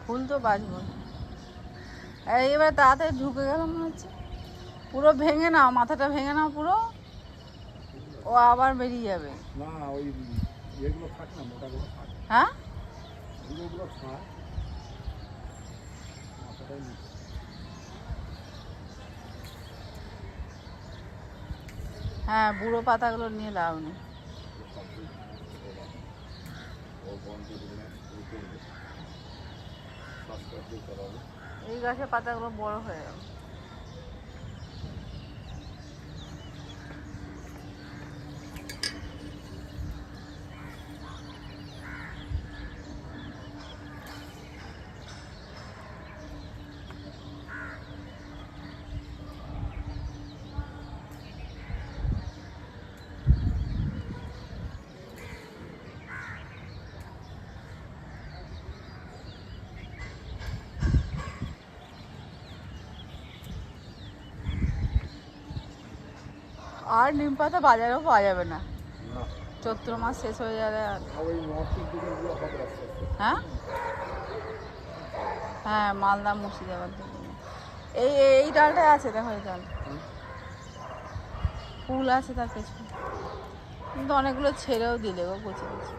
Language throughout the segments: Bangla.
ফুল তো বাঁচবো। এবার তাড়াতাড়ি ঢুকে গেল মনে হচ্ছে। পুরো ভেঙে নাও, মাথাটা ভেঙে নাও পুরো, ও আবার বেরিয়ে যাবে। না ওই এগুলো থাক না, মোটাগুলো থাক। হ্যাঁ গুঁড়োগুলো থাক, মাথাটাই নিচে। হ্যাঁ, বুড়ো পাতাগুলো নিয়ে লাভ নেই। এই গাছের পাতাগুলো বড় হয়ে গেল। আর নিম পাতা বাজারেও পাওয়া যাবে না, চৈত্র মাস শেষ হয়ে যাবে। আর হ্যাঁ হ্যাঁ, মালদা মুর্শিদাবাদ থেকে। এই এই ডালটাই আছে, দেখো এই ডাল ফুল আছে তার পেছনে, কিন্তু অনেকগুলো ছেড়েও দিলে গো, কচি কচি।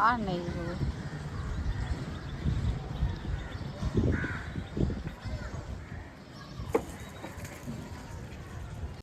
আর নেই।